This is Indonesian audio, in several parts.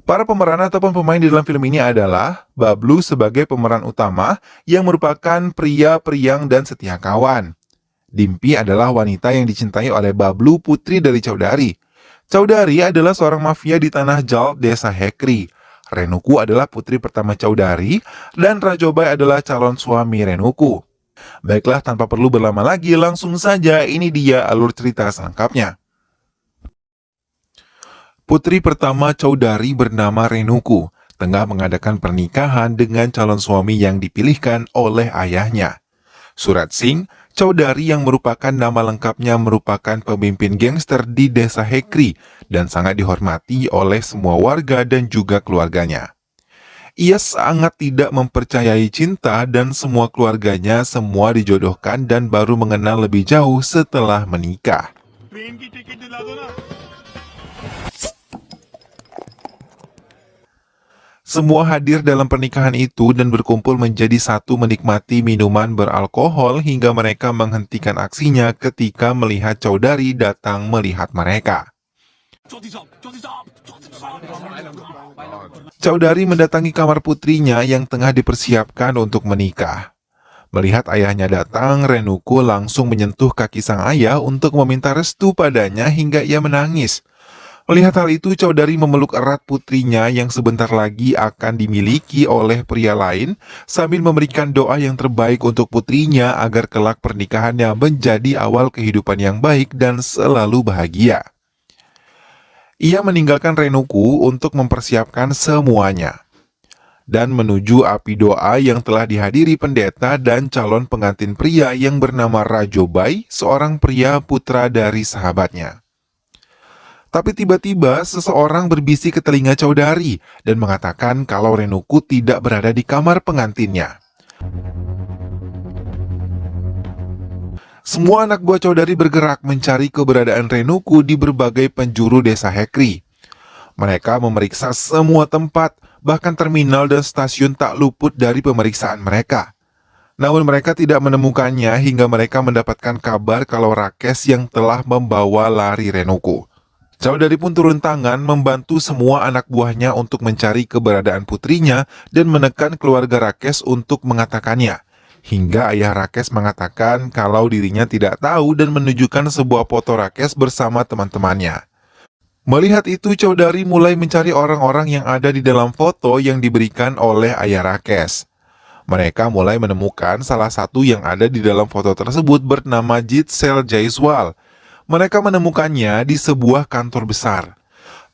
Para pemeran ataupun pemain di dalam film ini adalah Bablu sebagai pemeran utama yang merupakan pria periang dan setia kawan. Dimpi adalah wanita yang dicintai oleh Bablu, putri dari Chowdhury. Chowdhury adalah seorang mafia di tanah Jalt, desa Hekri. Renuku adalah putri pertama Chowdhury dan Rajobai adalah calon suami Renuku. Baiklah, tanpa perlu berlama lagi, langsung saja ini dia alur cerita selengkapnya. Putri pertama Chowdhury bernama Renuku, tengah mengadakan pernikahan dengan calon suami yang dipilihkan oleh ayahnya. Surat Singh, Chowdhury yang merupakan nama lengkapnya merupakan pemimpin gangster di desa Hekri dan sangat dihormati oleh semua warga dan juga keluarganya. Ia sangat tidak mempercayai cinta dan semua keluarganya semua dijodohkan dan baru mengenal lebih jauh setelah menikah. Semua hadir dalam pernikahan itu dan berkumpul menjadi satu menikmati minuman beralkohol hingga mereka menghentikan aksinya ketika melihat Chowdhury datang melihat mereka. Chowdhury mendatangi kamar putrinya yang tengah dipersiapkan untuk menikah. Melihat ayahnya datang, Renuku langsung menyentuh kaki sang ayah untuk meminta restu padanya hingga ia menangis. Melihat hal itu, Chowdhury memeluk erat putrinya yang sebentar lagi akan dimiliki oleh pria lain sambil memberikan doa yang terbaik untuk putrinya agar kelak pernikahannya menjadi awal kehidupan yang baik dan selalu bahagia. Ia meninggalkan Renuku untuk mempersiapkan semuanya dan menuju api doa yang telah dihadiri pendeta dan calon pengantin pria yang bernama Rajobai, seorang pria putra dari sahabatnya. Tapi tiba-tiba seseorang berbisik ke telinga Chowdhury dan mengatakan kalau Renuku tidak berada di kamar pengantinnya. Semua anak buah Chowdhury bergerak mencari keberadaan Renuku di berbagai penjuru desa Hekri. Mereka memeriksa semua tempat, bahkan terminal dan stasiun tak luput dari pemeriksaan mereka. Namun mereka tidak menemukannya hingga mereka mendapatkan kabar kalau Rakes yang telah membawa lari Renuku. Chowdhury pun turun tangan membantu semua anak buahnya untuk mencari keberadaan putrinya dan menekan keluarga Rakes untuk mengatakannya. Hingga ayah Rakes mengatakan kalau dirinya tidak tahu dan menunjukkan sebuah foto Rakes bersama teman-temannya. Melihat itu, Chowdhury mulai mencari orang-orang yang ada di dalam foto yang diberikan oleh ayah Rakes. Mereka mulai menemukan salah satu yang ada di dalam foto tersebut bernama Jitsel Jaiswal. Mereka menemukannya di sebuah kantor besar.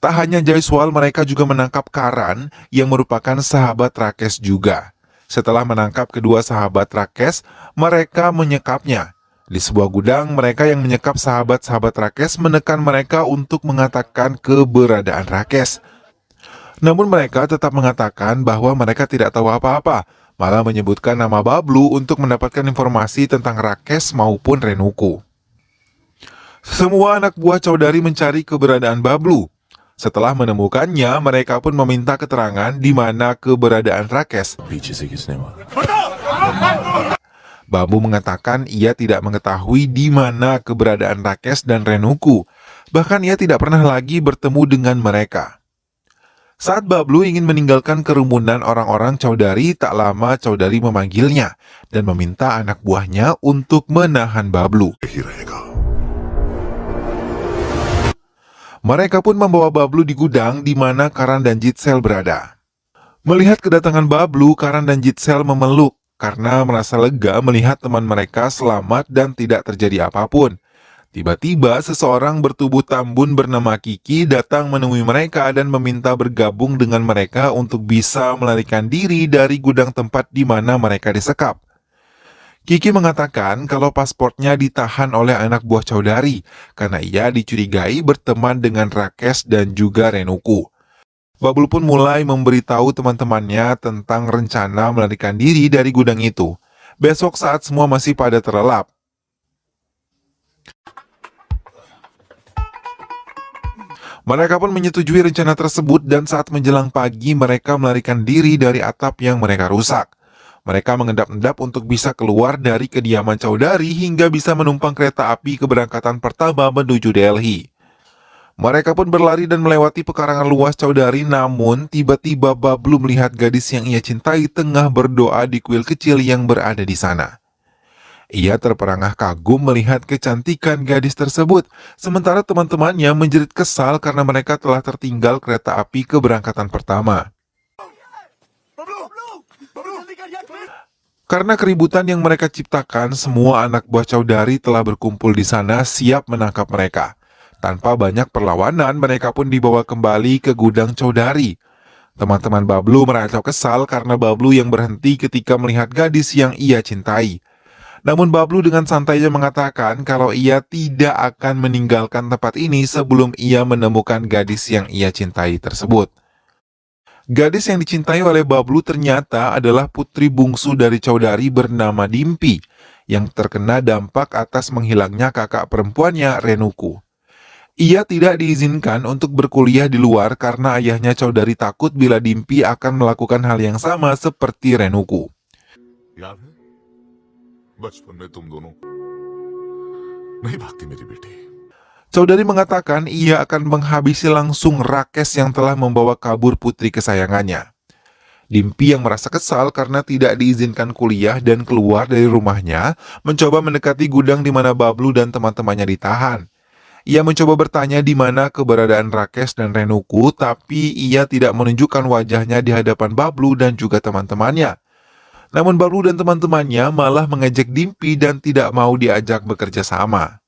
Tak hanya Jaiswal, mereka juga menangkap Karan yang merupakan sahabat Rakes juga. Setelah menangkap kedua sahabat Rakes, mereka menyekapnya. Di sebuah gudang, mereka yang menyekap sahabat-sahabat Rakes menekan mereka untuk mengatakan keberadaan Rakes. Namun mereka tetap mengatakan bahwa mereka tidak tahu apa-apa, malah menyebutkan nama Bablu untuk mendapatkan informasi tentang Rakes maupun Renuku. Semua anak buah Chowdhury mencari keberadaan Bablu. Setelah menemukannya, mereka pun meminta keterangan di mana keberadaan Rakes. Bablu mengatakan ia tidak mengetahui di mana keberadaan Rakes dan Renuku. Bahkan ia tidak pernah lagi bertemu dengan mereka. Saat Bablu ingin meninggalkan kerumunan orang-orang Chowdhury, tak lama Chowdhury memanggilnya dan meminta anak buahnya untuk menahan Bablu. Mereka pun membawa Bablu di gudang di mana Karan dan Jitsel berada. Melihat kedatangan Bablu, Karan dan Jitsel memeluk karena merasa lega melihat teman mereka selamat dan tidak terjadi apapun. Tiba-tiba seseorang bertubuh tambun bernama Kiki datang menemui mereka dan meminta bergabung dengan mereka untuk bisa melarikan diri dari gudang tempat di mana mereka disekap. Kiki mengatakan kalau pasportnya ditahan oleh anak buah Chowdhury karena ia dicurigai berteman dengan Rakes dan juga Renuku. Bablu pun mulai memberitahu teman-temannya tentang rencana melarikan diri dari gudang itu. Besok saat semua masih pada terlelap, Mereka pun menyetujui rencana tersebut dan saat menjelang pagi mereka melarikan diri dari atap yang mereka rusak. Mereka mengendap-endap untuk bisa keluar dari kediaman Chowdhury hingga bisa menumpang kereta api keberangkatan pertama menuju Delhi. Mereka pun berlari dan melewati pekarangan luas Chowdhury, namun tiba-tiba Bablu melihat gadis yang ia cintai tengah berdoa di kuil kecil yang berada di sana. Ia terperangah kagum melihat kecantikan gadis tersebut, sementara teman-temannya menjerit kesal karena mereka telah tertinggal kereta api keberangkatan pertama. Karena keributan yang mereka ciptakan, semua anak buah Chowdhury telah berkumpul di sana siap menangkap mereka. Tanpa banyak perlawanan, mereka pun dibawa kembali ke gudang Chowdhury. Teman-teman Bablu merasa kesal karena Bablu yang berhenti ketika melihat gadis yang ia cintai. Namun Bablu dengan santainya mengatakan kalau ia tidak akan meninggalkan tempat ini sebelum ia menemukan gadis yang ia cintai tersebut. Gadis yang dicintai oleh Bablu ternyata adalah putri bungsu dari Chowdhury bernama Dimpi, yang terkena dampak atas menghilangnya kakak perempuannya Renuku. Ia tidak diizinkan untuk berkuliah di luar karena ayahnya Chowdhury takut bila Dimpi akan melakukan hal yang sama seperti Renuku. याद है बचपन में तुम दोनों नहीं भागती मेरी बेटी। Chowdhury mengatakan ia akan menghabisi langsung Rakes yang telah membawa kabur putri kesayangannya. Dimpi yang merasa kesal karena tidak diizinkan kuliah dan keluar dari rumahnya, mencoba mendekati gudang di mana Bablu dan teman-temannya ditahan. Ia mencoba bertanya di mana keberadaan Rakes dan Renuku, tapi ia tidak menunjukkan wajahnya di hadapan Bablu dan juga teman-temannya. Namun Bablu dan teman-temannya malah mengejek Dimpi dan tidak mau diajak bekerja sama.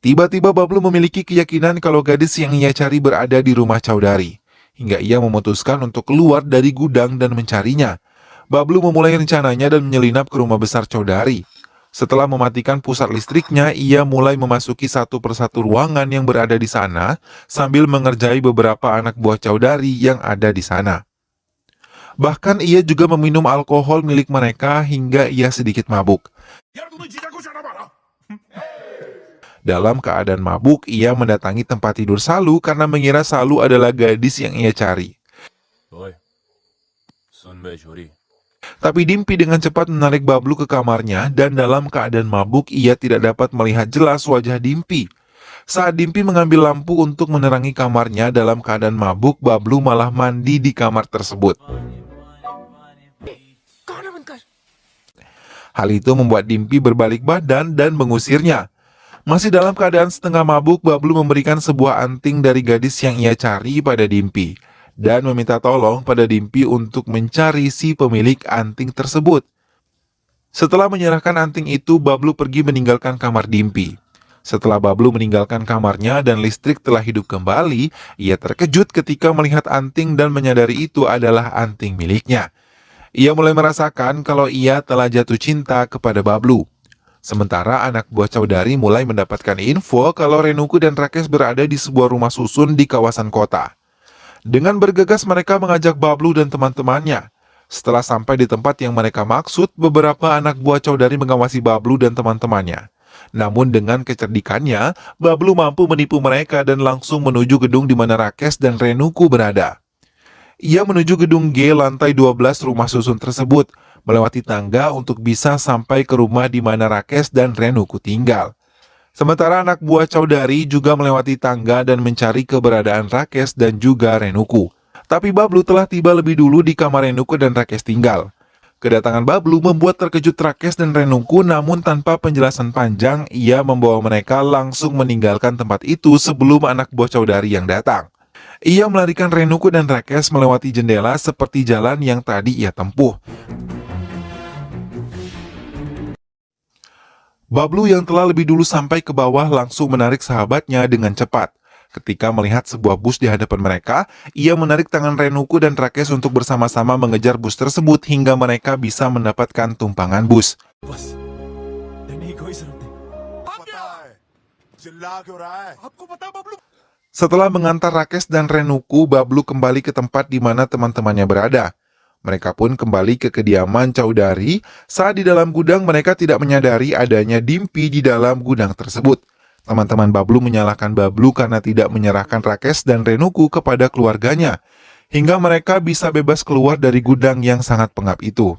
Tiba-tiba Bablu memiliki keyakinan kalau gadis yang ia cari berada di rumah Chowdhury, hingga ia memutuskan untuk keluar dari gudang dan mencarinya. Bablu memulai rencananya dan menyelinap ke rumah besar Chowdhury. Setelah mematikan pusat listriknya, ia mulai memasuki satu persatu ruangan yang berada di sana sambil mengerjai beberapa anak buah Chowdhury yang ada di sana. Bahkan ia juga meminum alkohol milik mereka hingga ia sedikit mabuk. Dalam keadaan mabuk, ia mendatangi tempat tidur Salu karena mengira Salu adalah gadis yang ia cari. Tapi Dimpi dengan cepat menarik Bablu ke kamarnya dan dalam keadaan mabuk ia tidak dapat melihat jelas wajah Dimpi. Saat Dimpi mengambil lampu untuk menerangi kamarnya dalam keadaan mabuk, Bablu malah mandi di kamar tersebut. Hal itu membuat Dimpi berbalik badan dan mengusirnya. Masih dalam keadaan setengah mabuk, Bablu memberikan sebuah anting dari gadis yang ia cari pada Dimpi dan meminta tolong pada Dimpi untuk mencari si pemilik anting tersebut. Setelah menyerahkan anting itu, Bablu pergi meninggalkan kamar Dimpi. Setelah Bablu meninggalkan kamarnya dan listrik telah hidup kembali, ia terkejut ketika melihat anting dan menyadari itu adalah anting miliknya. Ia mulai merasakan kalau ia telah jatuh cinta kepada Bablu. Sementara anak buah Chowdhury mulai mendapatkan info kalau Renuku dan Rakes berada di sebuah rumah susun di kawasan kota. Dengan bergegas mereka mengajak Bablu dan teman-temannya. Setelah sampai di tempat yang mereka maksud, beberapa anak buah Chowdhury mengawasi Bablu dan teman-temannya. Namun dengan kecerdikannya, Bablu mampu menipu mereka dan langsung menuju gedung di mana Rakes dan Renuku berada. Ia menuju gedung G lantai 12 rumah susun tersebut, melewati tangga untuk bisa sampai ke rumah di mana Rakes dan Renuku tinggal. Sementara anak buah Chowdhury juga melewati tangga dan mencari keberadaan Rakes dan juga Renuku. Tapi Bablu telah tiba lebih dulu di kamar Renuku dan Rakes tinggal. Kedatangan Bablu membuat terkejut Rakes dan Renuku, namun tanpa penjelasan panjang, ia membawa mereka langsung meninggalkan tempat itu sebelum anak buah Chowdhury yang datang. Ia melarikan Renuku dan Rakes melewati jendela seperti jalan yang tadi ia tempuh. Bablu yang telah lebih dulu sampai ke bawah langsung menarik sahabatnya dengan cepat. Ketika melihat sebuah bus di hadapan mereka, ia menarik tangan Renuku dan Rakes untuk bersama-sama mengejar bus tersebut hingga mereka bisa mendapatkan tumpangan bus. Setelah mengantar Rakes dan Renuku, Bablu kembali ke tempat di mana teman-temannya berada. Mereka pun kembali ke kediaman Chowdhury. Saat di dalam gudang, mereka tidak menyadari adanya Dimpy di dalam gudang tersebut. Teman-teman Bablu menyalahkan Bablu karena tidak menyerahkan Rakesh dan Renuku kepada keluarganya, hingga mereka bisa bebas keluar dari gudang yang sangat pengap itu.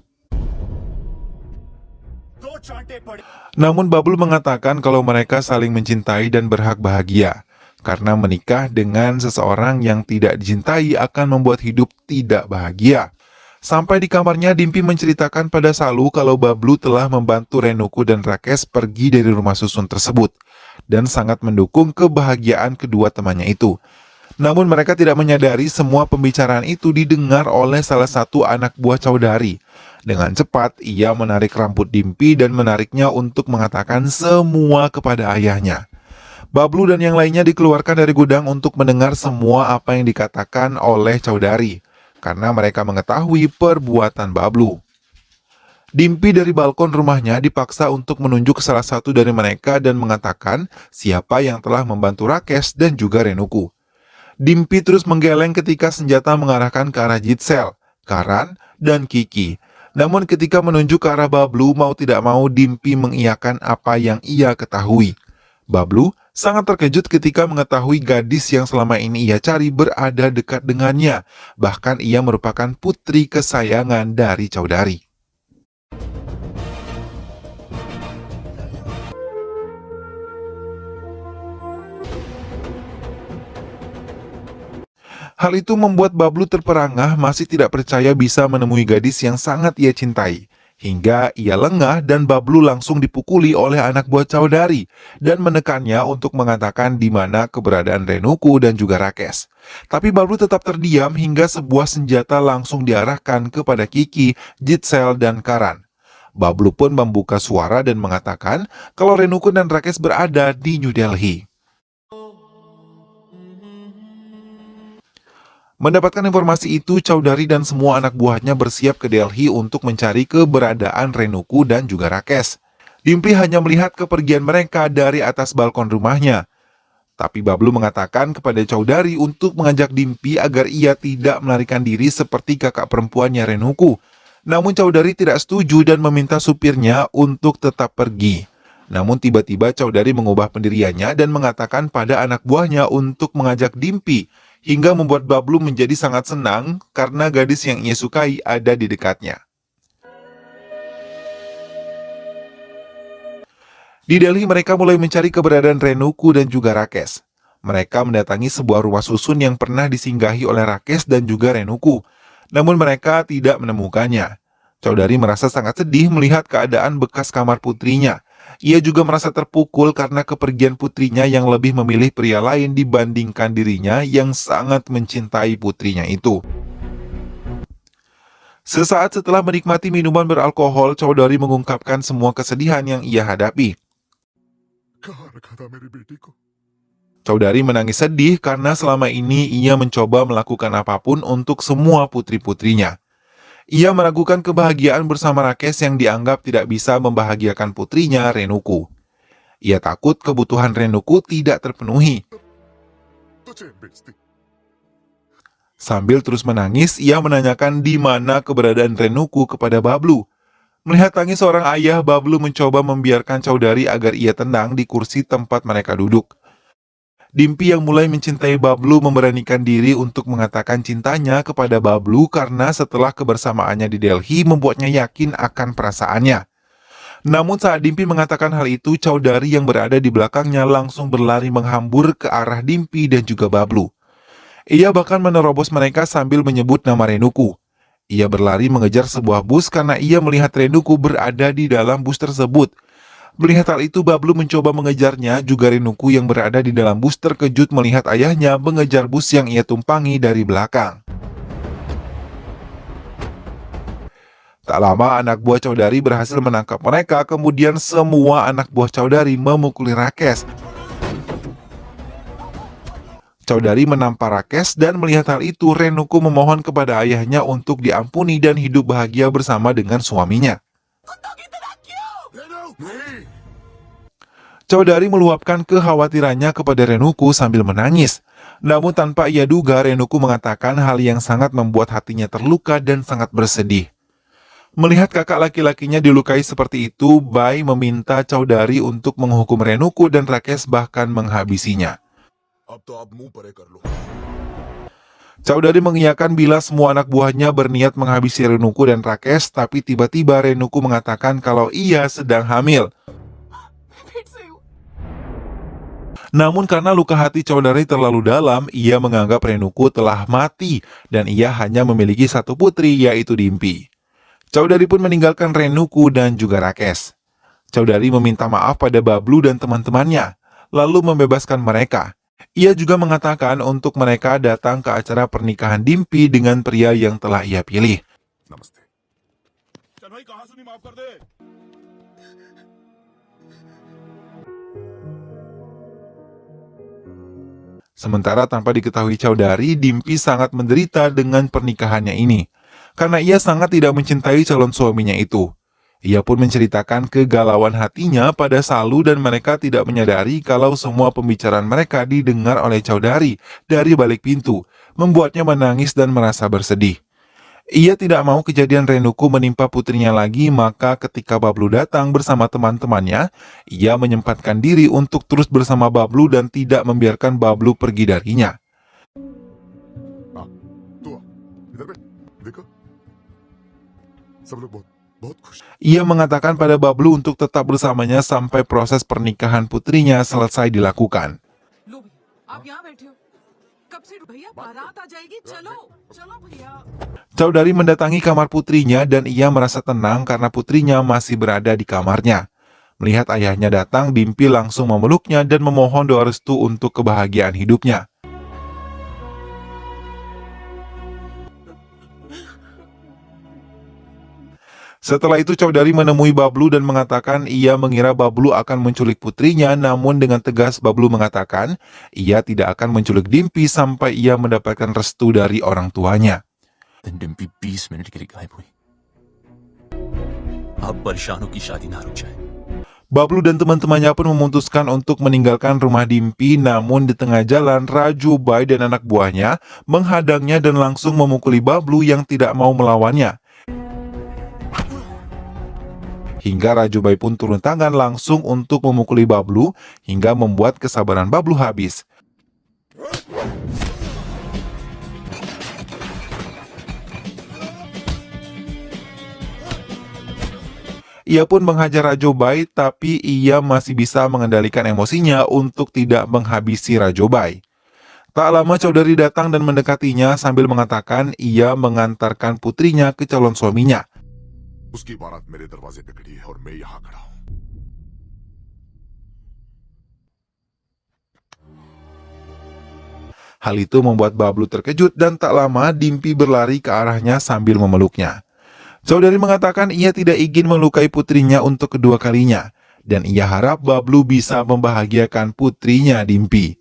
Namun Bablu mengatakan kalau mereka saling mencintai dan berhak bahagia, karena menikah dengan seseorang yang tidak dicintai akan membuat hidup tidak bahagia. Sampai di kamarnya, Dimpy menceritakan pada Salu kalau Bablu telah membantu Renuku dan Rakesh pergi dari rumah susun tersebut, dan sangat mendukung kebahagiaan kedua temannya itu. Namun mereka tidak menyadari semua pembicaraan itu didengar oleh salah satu anak buah Chowdhury. Dengan cepat, ia menarik rambut Dimpy dan menariknya untuk mengatakan semua kepada ayahnya. Bablu dan yang lainnya dikeluarkan dari gudang untuk mendengar semua apa yang dikatakan oleh Chowdhury, karena mereka mengetahui perbuatan Bablu. Dimpy dari balkon rumahnya dipaksa untuk menunjuk salah satu dari mereka dan mengatakan siapa yang telah membantu Rakesh dan juga Renuku. Dimpy terus menggeleng ketika senjata mengarahkan ke arah Jitsel, Karan, dan Kiki. Namun ketika menunjuk ke arah Bablu, mau tidak mau Dimpy mengiyakan apa yang ia ketahui. Bablu sangat terkejut ketika mengetahui gadis yang selama ini ia cari berada dekat dengannya. Bahkan ia merupakan putri kesayangan dari Chowdhury. Hal itu membuat Bablu terperangah, masih tidak percaya bisa menemui gadis yang sangat ia cintai. Hingga ia lengah dan Bablu langsung dipukuli oleh anak buah Chowdhury dan menekannya untuk mengatakan di mana keberadaan Renuku dan juga Rakesh. Tapi Bablu tetap terdiam hingga sebuah senjata langsung diarahkan kepada Kiki, Jitsel, dan Karan. Bablu pun membuka suara dan mengatakan kalau Renuku dan Rakesh berada di New Delhi. Mendapatkan informasi itu, Chowdhury dan semua anak buahnya bersiap ke Delhi untuk mencari keberadaan Renuku dan juga Rakesh. Dimpy hanya melihat kepergian mereka dari atas balkon rumahnya. Tapi Bablu mengatakan kepada Chowdhury untuk mengajak Dimpy agar ia tidak melarikan diri seperti kakak perempuannya Renuku. Namun Chowdhury tidak setuju dan meminta supirnya untuk tetap pergi. Namun tiba-tiba Chowdhury mengubah pendiriannya dan mengatakan pada anak buahnya untuk mengajak Dimpy, hingga membuat Bablu menjadi sangat senang karena gadis yang ia sukai ada di dekatnya. Di Delhi mereka mulai mencari keberadaan Renuku dan juga Rakesh. Mereka mendatangi sebuah rumah susun yang pernah disinggahi oleh Rakesh dan juga Renuku. Namun mereka tidak menemukannya. Chowdhury merasa sangat sedih melihat keadaan bekas kamar putrinya. Ia juga merasa terpukul karena kepergian putrinya yang lebih memilih pria lain dibandingkan dirinya yang sangat mencintai putrinya itu. Sesaat setelah menikmati minuman beralkohol, Chowdhury mengungkapkan semua kesedihan yang ia hadapi. Chowdhury menangis sedih karena selama ini ia mencoba melakukan apapun untuk semua putri-putrinya. Ia meragukan kebahagiaan bersama Rakesh yang dianggap tidak bisa membahagiakan putrinya Renuku. Ia takut kebutuhan Renuku tidak terpenuhi. Sambil terus menangis, ia menanyakan di mana keberadaan Renuku kepada Bablu. Melihat tangis seorang ayah, Bablu mencoba membiarkan Chowdhury agar ia tenang di kursi tempat mereka duduk. Dimpy yang mulai mencintai Bablu memberanikan diri untuk mengatakan cintanya kepada Bablu karena setelah kebersamaannya di Delhi membuatnya yakin akan perasaannya. Namun saat Dimpy mengatakan hal itu, Chowdhury yang berada di belakangnya langsung berlari menghambur ke arah Dimpy dan juga Bablu. Ia bahkan menerobos mereka sambil menyebut nama Renuku. Ia berlari mengejar sebuah bus karena ia melihat Renuku berada di dalam bus tersebut. Melihat hal itu, Bablu mencoba mengejarnya, juga Renuku yang berada di dalam bus terkejut melihat ayahnya mengejar bus yang ia tumpangi dari belakang. Tak lama anak buah Chowdhury berhasil menangkap mereka, kemudian semua anak buah Chowdhury memukuli Rakesh. Chowdhury menampar Rakesh dan melihat hal itu, Renuku memohon kepada ayahnya untuk diampuni dan hidup bahagia bersama dengan suaminya. Chowdhury meluapkan kekhawatirannya kepada Rengoku sambil menangis. Namun tanpa ia duga, Rengoku mengatakan hal yang sangat membuat hatinya terluka dan sangat bersedih. Melihat kakak laki-lakinya dilukai seperti itu, Bai meminta Chowdhury untuk menghukum Rengoku dan Rakesh bahkan menghabisinya. अब तो आप मुंह परे कर लो। Chowdhury mengiyakan bila semua anak buahnya berniat menghabisi Rengoku dan Rakesh, tapi tiba-tiba Rengoku mengatakan kalau ia sedang hamil. Namun karena luka hati Chowdhury terlalu dalam, ia menganggap Rengoku telah mati dan ia hanya memiliki satu putri, yaitu Dimpi. Chowdhury pun meninggalkan Rengoku dan juga Rakesh. Chowdhury meminta maaf pada Bablu dan teman-temannya, lalu membebaskan mereka. Ia juga mengatakan untuk mereka datang ke acara pernikahan Dimpi dengan pria yang telah ia pilih. नमस्ते। चल भाई कहाँ सुनी माफ कर दे। Sementara tanpa diketahui Chowdhury, Dimpi sangat menderita dengan pernikahannya ini, karena ia sangat tidak mencintai calon suaminya itu. Ia pun menceritakan kegalauan hatinya pada Salu dan mereka tidak menyadari kalau semua pembicaraan mereka didengar oleh Chowdhury dari balik pintu, membuatnya menangis dan merasa bersedih. Ia tidak mau kejadian Rengoku menimpa putrinya lagi, maka ketika Bablu datang bersama teman-temannya, ia menyempatkan diri untuk terus bersama Bablu dan tidak membiarkan Bablu pergi darinya. हाँ, तू आ, इधर बैठ, देखो, सब लोग बहुत खुश हैं। Ia mengatakan pada Bablu untuk tetap bersamanya sampai proses pernikahan putrinya selesai dilakukan. लो भैया आप यहाँ बैठे हो कब से भैया बारात आ जाएगी चलो चलो भैया Chowdhury mendatangi kamar putrinya dan ia merasa tenang karena putrinya masih berada di kamarnya. Melihat ayahnya datang, Dimpi langsung memeluknya dan memohon doa restu untuk kebahagiaan hidupnya. Setelah itu Chowdhury menemui Bablu dan mengatakan ia mengira Bablu akan menculik putrinya, namun dengan tegas Bablu mengatakan ia tidak akan menculik Dimpi sampai ia mendapatkan restu dari orang tuanya. दिन डिम्पी 20 मिनट के लिए गायब हुई। अब परेशानों की शादी ना रुक जाए। Bablu dan teman-temannya pun memutuskan untuk meninggalkan rumah Dimpi, namun di tengah jalan Raju, Bai dan anak buahnya menghadangnya dan langsung memukuli Bablu yang tidak mau melawannya. Hingga Raju Bai pun turun tangan langsung untuk memukuli Bablu hingga membuat kesabaran Bablu habis. Ia pun menghajar Raju Bai, tapi ia masih bisa mengendalikan emosinya untuk tidak menghabisi Raju Bai. Tak lama Chowdhury datang dan mendekatinya sambil mengatakan ia mengantarkan putrinya ke calon suaminya. उसकी बारात मेरे दरवाजे पे खड़ी है और मैं यहाँ खड़ा हूँ। Hal itu membuat Bablu terkejut dan tak lama Dimpi berlari ke arahnya sambil memeluknya. Chowdhury mengatakan ia tidak ingin melukai putrinya untuk kedua kalinya dan ia harap Bablu bisa membahagiakan putrinya Dimpi.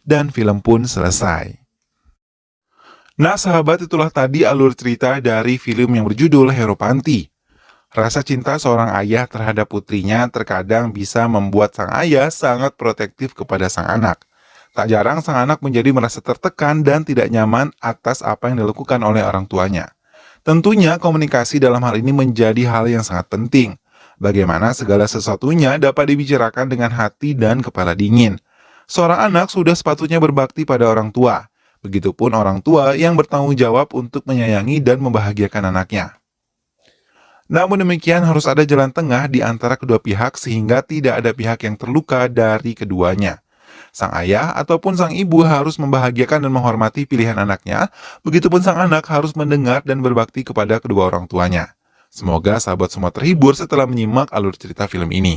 Dan film pun selesai. Nah sahabat, itulah tadi alur cerita dari film yang berjudul Hero Panti. Rasa cinta seorang ayah terhadap putrinya terkadang bisa membuat sang ayah sangat protektif kepada sang anak. Tak jarang sang anak menjadi merasa tertekan dan tidak nyaman atas apa yang dilakukan oleh orang tuanya. Tentunya komunikasi dalam hal ini menjadi hal yang sangat penting. Bagaimana segala sesuatunya dapat dibicarakan dengan hati dan kepala dingin. Seorang anak sudah sepatutnya berbakti pada orang tua. Begitupun orang tua yang bertanggung jawab untuk menyayangi dan membahagiakan anaknya. Namun demikian harus ada jalan tengah di antara kedua pihak sehingga tidak ada pihak yang terluka dari keduanya. Sang ayah ataupun sang ibu harus membahagiakan dan menghormati pilihan anaknya, begitupun sang anak harus mendengar dan berbakti kepada kedua orang tuanya. Semoga sahabat semua terhibur setelah menyimak alur cerita film ini.